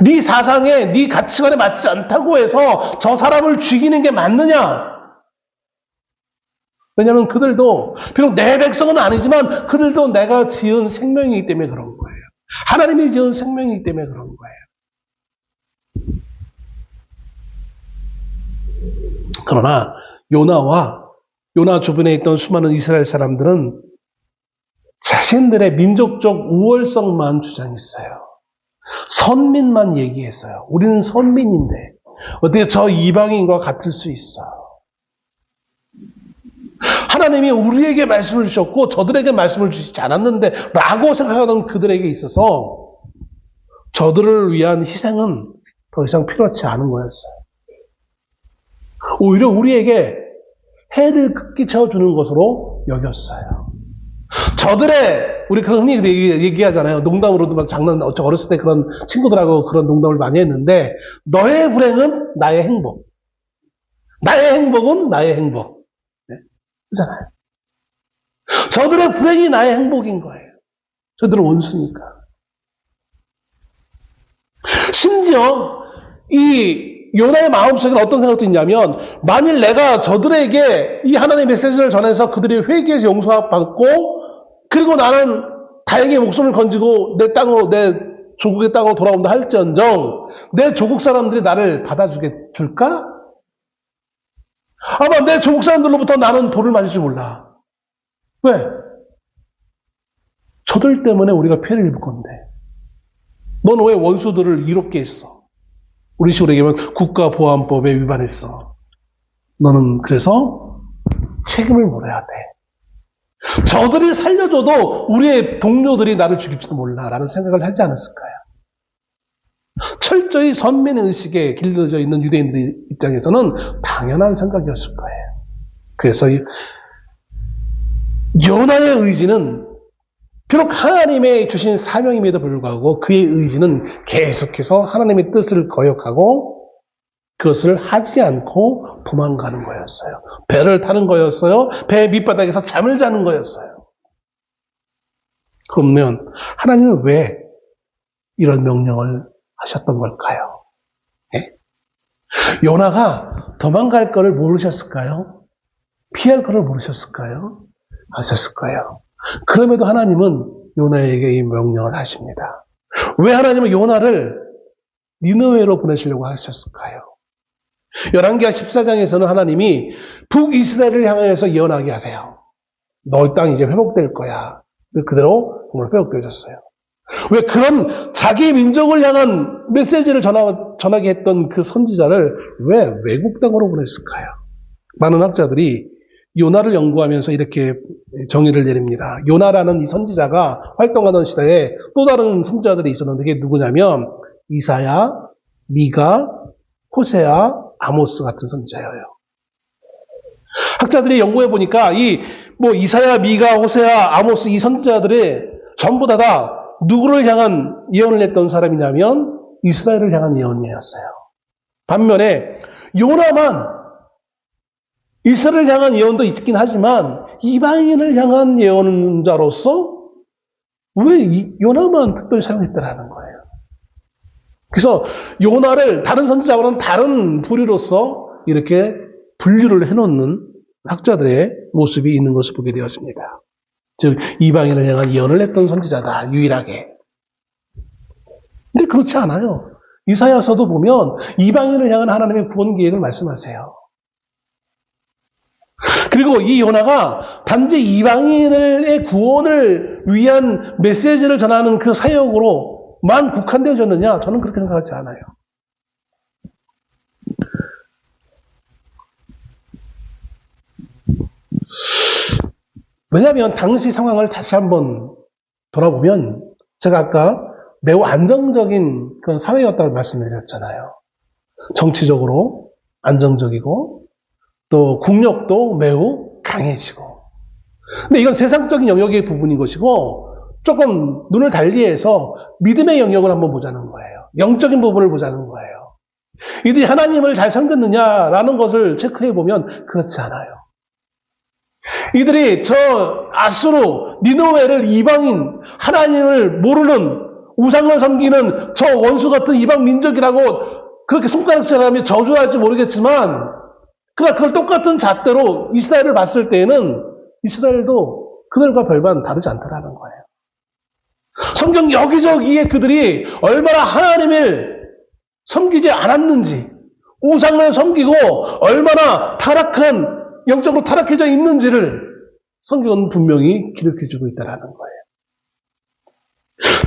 네 사상에, 네 가치관에 맞지 않다고 해서 저 사람을 죽이는 게 맞느냐? 왜냐하면 그들도 비록 내 백성은 아니지만 그들도 내가 지은 생명이기 때문에 그런 거예요. 하나님이 지은 생명이기 때문에 그런 거예요. 그러나 요나 주변에 있던 수많은 이스라엘 사람들은 자신들의 민족적 우월성만 주장했어요. 선민만 얘기했어요. 우리는 선민인데 어떻게 저 이방인과 같을 수 있어? 하나님이 우리에게 말씀을 주셨고 저들에게 말씀을 주시지 않았는데 라고 생각하던 그들에게 있어서 저들을 위한 희생은 더 이상 필요하지 않은 거였어요. 오히려 우리에게 해를 끼쳐주는 것으로 여겼어요. 저들의, 우리 그런 흔히 얘기하잖아요. 농담으로도 막 어렸을 때 그런 친구들하고 그런 농담을 많이 했는데, 너의 불행은 나의 행복. 나의 행복은 나의 행복. 네? 그잖아요. 저들의 불행이 나의 행복인 거예요. 저들은 원수니까. 심지어, 이 요나의 마음속에 어떤 생각도 있냐면, 만일 내가 저들에게 이 하나님의 메시지를 전해서 그들이 회개해서 용서받고, 그리고 나는 다행히 목숨을 건지고 내 땅으로, 내 조국의 땅으로 돌아온다 할지언정, 내 조국 사람들이 나를 받아줄까? 아마 내 조국 사람들로부터 나는 돌을 맞을 줄 몰라. 왜? 저들 때문에 우리가 피해를 입을 건데. 넌 왜 원수들을 이롭게 했어? 우리 식으로 얘기하면 국가보안법에 위반했어. 너는 그래서 책임을 물어야 돼. 저들이 살려줘도 우리의 동료들이 나를 죽일지도 몰라라는 생각을 하지 않았을까요? 철저히 선민의식에 길러져 있는 유대인들 입장에서는 당연한 생각이었을 거예요. 그래서 요나의 의지는 비록 하나님의 주신 사명임에도 불구하고 그의 의지는 계속해서 하나님의 뜻을 거역하고 그것을 하지 않고 도망가는 거였어요. 배를 타는 거였어요. 배 밑바닥에서 잠을 자는 거였어요. 그러면 하나님은 왜 이런 명령을 하셨던 걸까요? 네? 요나가 도망갈 거를 모르셨을까요? 피할 거를 모르셨을까요? 아셨을 거예요. 그럼에도 하나님은 요나에게 이 명령을 하십니다. 왜 하나님은 요나를 니느웨로 보내시려고 하셨을까요? 열왕기하 14장에서는 하나님이 북이스라엘을 향하여서 예언하게 하세요. 너희 땅이 이제 회복될 거야. 그대로 정말 회복되어졌어요. 왜 그런 자기 민족을 향한 메시지를 전하게 했던 그 선지자를 왜 외국 땅으로 보냈을까요? 많은 학자들이 요나를 연구하면서 이렇게 정의를 내립니다. 요나라는 이 선지자가 활동하던 시대에 또 다른 선지자들이 있었는데 그게 누구냐면 이사야, 미가, 호세아, 아모스 같은 선지자예요. 학자들이 연구해 보니까 이사야, 미가, 호세아, 아모스 이 선지자들이 전부 다 누구를 향한 예언을 했던 사람이냐면 이스라엘을 향한 예언이었어요. 반면에 요나만 이스라엘을 향한 예언도 있긴 하지만 이방인을 향한 예언자로서 왜 요나만 특별히 사용했다라는 거예요. 그래서 요나를 다른 선지자와는 다른 부류로서 이렇게 분류를 해놓는 학자들의 모습이 있는 것을 보게 되었습니다. 즉 이방인을 향한 예언을 했던 선지자다, 유일하게. 근데 그렇지 않아요. 이사야서도 보면 이방인을 향한 하나님의 구원 계획을 말씀하세요. 그리고 이 요나가 단지 이방인의 구원을 위한 메시지를 전하는 그 사역으로만 국한되어졌느냐? 저는 그렇게 생각하지 않아요. 왜냐하면 당시 상황을 다시 한번 돌아보면 제가 아까 매우 안정적인 그런 사회였다고 말씀드렸잖아요. 정치적으로 안정적이고 또 국력도 매우 강해지고. 근데 이건 세상적인 영역의 부분인 것이고 조금 눈을 달리해서 믿음의 영역을 한번 보자는 거예요. 영적인 부분을 보자는 거예요. 이들이 하나님을 잘 섬겼느냐라는 것을 체크해 보면 그렇지 않아요. 이들이 저 아수르, 니느웨를 이방인, 하나님을 모르는 우상을 섬기는 저 원수 같은 이방 민족이라고 그렇게 손가락질하며 저주할지 모르겠지만 그러나 그걸 똑같은 잣대로 이스라엘을 봤을 때에는 이스라엘도 그들과 별반 다르지 않다라는 거예요. 성경 여기저기에 그들이 얼마나 하나님을 섬기지 않았는지, 우상을 섬기고 얼마나 영적으로 타락해져 있는지를 성경은 분명히 기록해주고 있다는 거예요.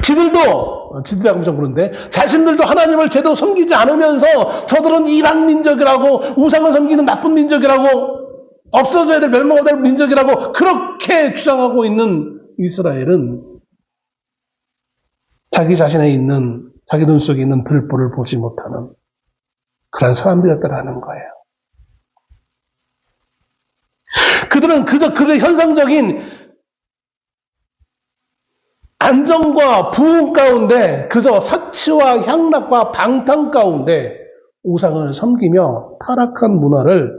지들이라고 하면 좀 그런데 자신들도 하나님을 제대로 섬기지 않으면서 저들은 이방 민족이라고 우상을 섬기는 나쁜 민족이라고 없어져야 될 멸망해야 될 민족이라고 그렇게 주장하고 있는 이스라엘은 자기 자신에 있는, 자기 눈 속에 있는 들보를 보지 못하는 그런 사람들이었다라는 거예요. 그들은 그저 그들의 현상적인 안정과 부흥 가운데, 그저 사치와 향락과 방탕 가운데 우상을 섬기며 타락한 문화를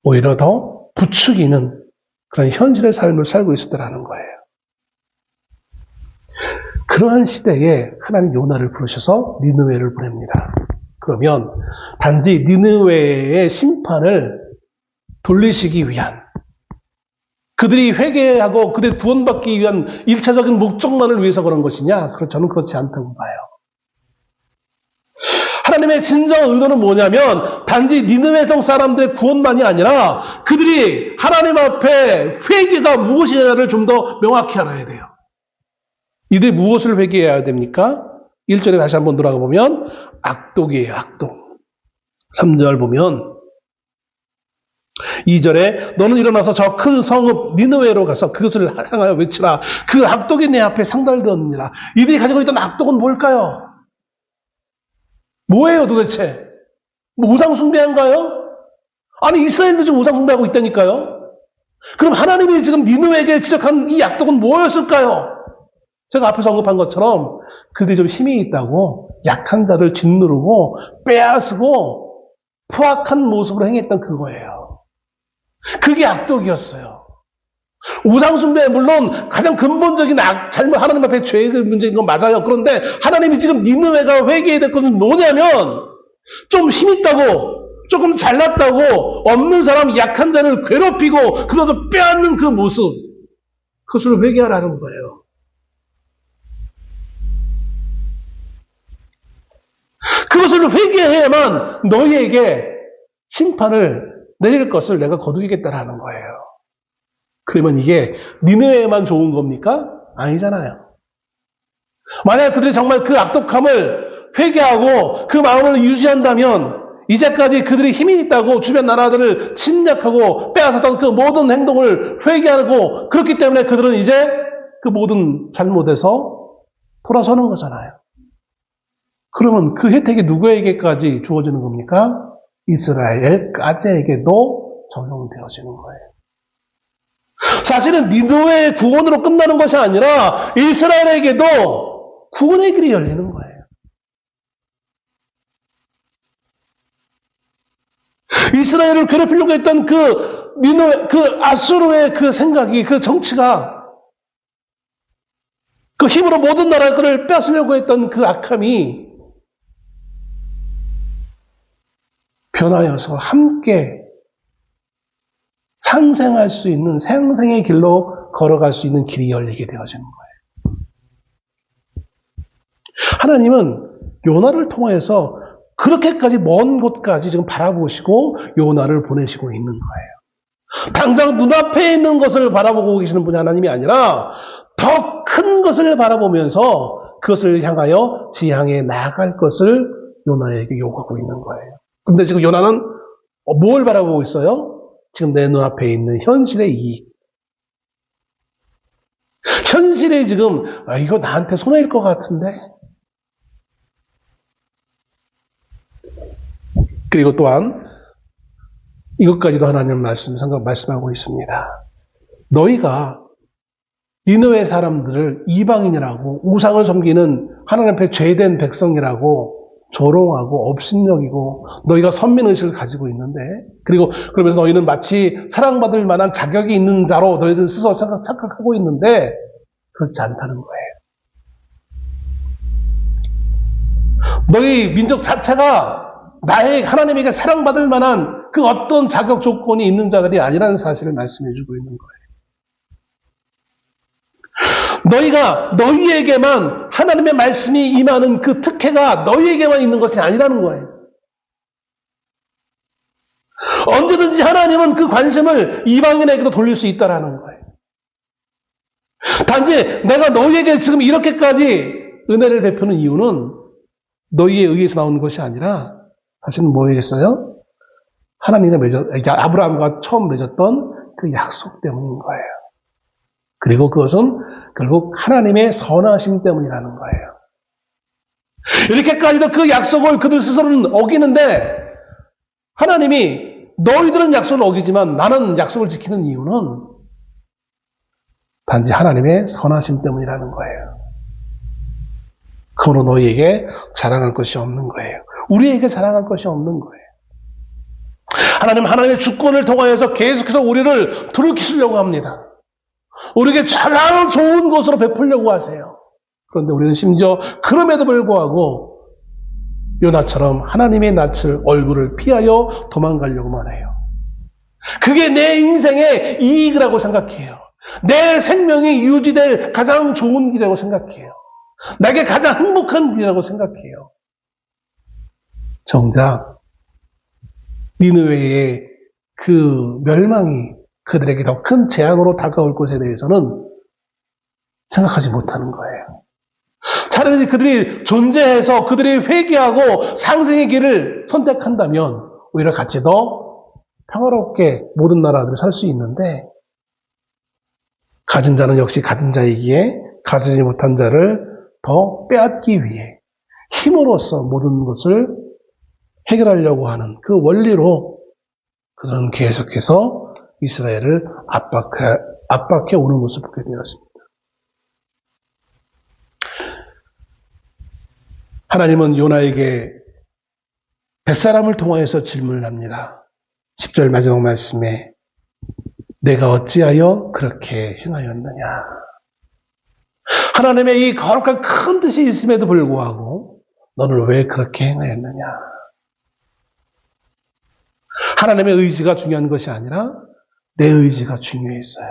오히려 더 부추기는 그런 현실의 삶을 살고 있었다라는 거예요. 그러한 시대에 하나님 요나를 부르셔서 니느웨를 보냅니다. 그러면 단지 니느웨의 심판을 돌리시기 위한, 그들이 회개하고 그들이 구원받기 위한 1차적인 목적만을 위해서 그런 것이냐? 저는 그렇지 않다고 봐요. 하나님의 진정 의도는 뭐냐면 단지 니느웨 성 사람들의 구원만이 아니라 그들이 하나님 앞에 회개가 무엇이냐를 좀 더 명확히 알아야 돼요. 이들이 무엇을 회개해야 됩니까? 1절에 다시 한번 돌아가 보면 악독이에요. 악독. 3절 보면 2절에 너는 일어나서 저 큰 성읍 니느웨로 가서 그것을 향하여 외치라. 그 악독이 내 앞에 상달되었느니라. 이들이 가지고 있던 악독은 뭘까요? 뭐예요 도대체? 뭐 우상 숭배인가요? 아니 이스라엘도 지금 우상 숭배하고 있다니까요. 그럼 하나님이 지금 니느웨에게 지적한 이 악독은 뭐였을까요? 제가 앞에서 언급한 것처럼 그들이 좀 힘이 있다고 약한 자를 짓누르고 빼앗고 포악한 모습으로 행했던 그거예요. 그게 악독이었어요. 우상 숭배 물론 가장 근본적인 잘못 하나님 앞에 죄의 문제인 건 맞아요. 그런데 하나님이 지금 니느웨가 회개해야 될 것은 뭐냐면 좀 힘있다고 조금 잘났다고 없는 사람 약한 자를 괴롭히고 그것을 빼앗는 그 모습, 그것을 회개하라는 거예요. 그것을 회개해야만 너희에게 심판을 내릴 것을 내가 거두겠다라는 거예요. 그러면 이게 니느웨에만 좋은 겁니까? 아니잖아요. 만약 그들이 정말 그 악독함을 회개하고 그 마음을 유지한다면 이제까지 그들이 힘이 있다고 주변 나라들을 침략하고 빼앗았던 그 모든 행동을 회개하고 그렇기 때문에 그들은 이제 그 모든 잘못에서 돌아서는 거잖아요. 그러면 그 혜택이 누구에게까지 주어지는 겁니까? 이스라엘까지에게도 적용되어지는 거예요. 사실은 니느웨의 구원으로 끝나는 것이 아니라 이스라엘에게도 구원의 길이 열리는 거예요. 이스라엘을 괴롭히려고 했던 그 니느웨, 그 아수르의 그 생각이, 그 정치가, 그 힘으로 모든 나라들을 뺏으려고 했던 그 악함이 변하여서 함께 상생할 수 있는 생생의 길로 걸어갈 수 있는 길이 열리게 되어지는 거예요. 하나님은 요나를 통해서 그렇게까지 먼 곳까지 지금 바라보시고 요나를 보내시고 있는 거예요. 당장 눈앞에 있는 것을 바라보고 계시는 분이 하나님이 아니라 더 큰 것을 바라보면서 그것을 향하여 지향해 나아갈 것을 요나에게 요구하고 있는 거예요. 근데 지금 요나는 뭘 바라보고 있어요? 지금 내 눈앞에 있는 현실의 이익. 현실에 지금 이거 나한테 손해일 것 같은데. 그리고 또한 이것까지도 하나님 말씀하고 있습니다. 너희가 니느웨 사람들을 이방인이라고 우상을 섬기는 하나님 앞에 죄된 백성이라고 조롱하고 업신여기고 너희가 선민의식을 가지고 있는데, 그리고 그러면서 너희는 마치 사랑받을 만한 자격이 있는 자로 너희들 스스로 착각하고 있는데 그렇지 않다는 거예요. 너희 민족 자체가 나의 하나님에게 사랑받을 만한 그 어떤 자격 조건이 있는 자들이 아니라는 사실을 말씀해주고 있는 거예요. 너희에게만 하나님의 말씀이 임하는 그 특혜가 너희에게만 있는 것이 아니라는 거예요. 언제든지 하나님은 그 관심을 이방인에게도 돌릴 수 있다는 거예요. 단지 내가 너희에게 지금 이렇게까지 은혜를 베푸는 이유는 너희에 의해서 나오는 것이 아니라 사실은 뭐겠어요? 하나님과 아브라함과 처음 맺었던 그 약속 때문인 거예요. 그리고 그것은 결국 하나님의 선하심 때문이라는 거예요. 이렇게까지도 그 약속을 그들 스스로는 어기는데 하나님이 너희들은 약속을 어기지만 나는 약속을 지키는 이유는 단지 하나님의 선하심 때문이라는 거예요. 그러므로 너희에게 자랑할 것이 없는 거예요. 우리에게 자랑할 것이 없는 거예요. 하나님의 주권을 통하여서 계속해서 우리를 돌이키시려고 합니다. 우리에게 잘난 좋은 것으로 베풀려고 하세요. 그런데 우리는 심지어 그럼에도 불구하고 요나처럼 하나님의 낯을 얼굴을 피하여 도망가려고만 해요. 그게 내 인생의 이익이라고 생각해요. 내 생명이 유지될 가장 좋은 길이라고 생각해요. 나에게 가장 행복한 길이라고 생각해요. 정작 니느웨의 그 멸망이 그들에게 더 큰 재앙으로 다가올 것에 대해서는 생각하지 못하는 거예요. 차라리 그들이 존재해서 그들이 회개하고 상생의 길을 선택한다면 오히려 같이 더 평화롭게 모든 나라들이 살 수 있는데 가진 자는 역시 가진 자이기에 가지지 못한 자를 더 빼앗기 위해 힘으로써 모든 것을 해결하려고 하는 그 원리로 그들은 계속해서 이스라엘을 압박해 오는 것을 보게 되었습니다. 하나님은 요나에게 뱃사람을 통하여서 질문을 합니다. 10절 마지막 말씀에 내가 어찌하여 그렇게 행하였느냐. 하나님의 이 거룩한 큰 뜻이 있음에도 불구하고 너는 왜 그렇게 행하였느냐. 하나님의 의지가 중요한 것이 아니라 내 의지가 중요했어요.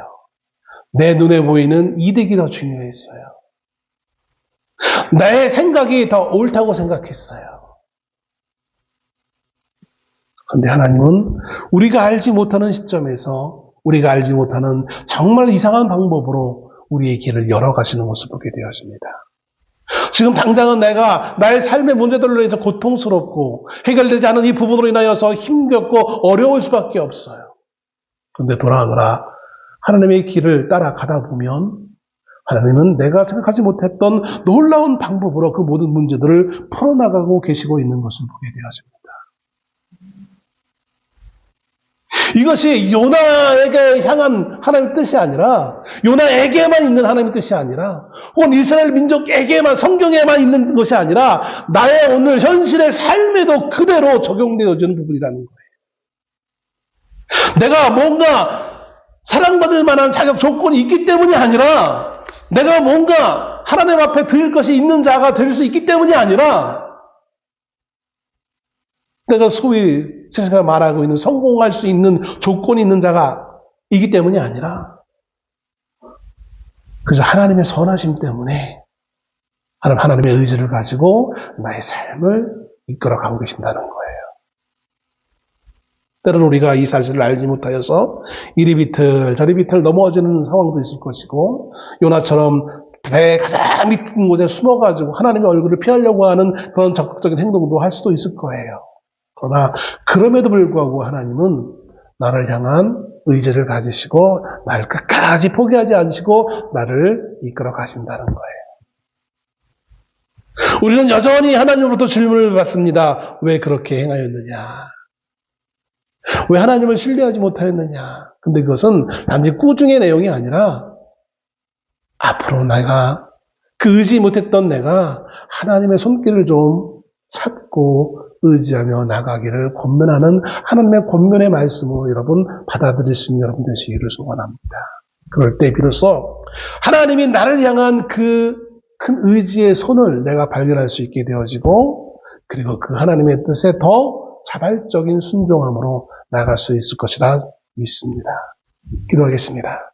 내 눈에 보이는 이득이 더 중요했어요. 나의 생각이 더 옳다고 생각했어요. 그런데 하나님은 우리가 알지 못하는 시점에서 우리가 알지 못하는 정말 이상한 방법으로 우리의 길을 열어가시는 것을 보게 되었습니다. 지금 당장은 내가 나의 삶의 문제들로 인해서 고통스럽고 해결되지 않은 이 부분으로 인하여서 힘겹고 어려울 수밖에 없어요. 그런데 돌아가라 하나님의 길을 따라가다 보면 하나님은 내가 생각하지 못했던 놀라운 방법으로 그 모든 문제들을 풀어나가고 계시고 있는 것을 보게 되었습니다. 이것이 요나에게 향한 하나님의 뜻이 아니라 요나에게만 있는 하나님의 뜻이 아니라 혹은 이스라엘 민족에게만 성경에만 있는 것이 아니라 나의 오늘 현실의 삶에도 그대로 적용되어지는 부분이라는 거예요. 내가 뭔가 사랑받을 만한 자격 조건이 있기 때문이 아니라 내가 뭔가 하나님 앞에 드릴 것이 있는 자가 될 수 있기 때문이 아니라 내가 소위 세상에 말하고 있는 성공할 수 있는 조건이 있는 자가 이기 때문이 아니라 그래서 하나님의 선하심 때문에 하나님의 의지를 가지고 나의 삶을 이끌어가고 계신다는 거예요. 때로는 우리가 이 사실을 알지 못하여서 이리 비틀 저리 비틀 넘어지는 상황도 있을 것이고 요나처럼 배의 가장 밑은 곳에 숨어가지고 하나님의 얼굴을 피하려고 하는 그런 적극적인 행동도 할 수도 있을 거예요. 그러나 그럼에도 불구하고 하나님은 나를 향한 의지를 가지시고 나를 끝까지 포기하지 않으시고 나를 이끌어 가신다는 거예요. 우리는 여전히 하나님으로부터 질문을 받습니다. 왜 그렇게 행하였느냐? 왜 하나님을 신뢰하지 못하였느냐? 근데 그것은 단지 꾸중의 내용이 아니라 앞으로 내가 그 의지 못했던 내가 하나님의 손길을 좀 찾고 의지하며 나가기를 권면하는 하나님의 권면의 말씀으로 여러분 받아들일 수 있는 여러분 되시기를 소원합니다. 그럴 때 비로소 하나님이 나를 향한 그 큰 의지의 손을 내가 발견할 수 있게 되어지고 그리고 그 하나님의 뜻에 더 자발적인 순종함으로 나갈 수 있을 것이라 믿습니다. 기도하겠습니다.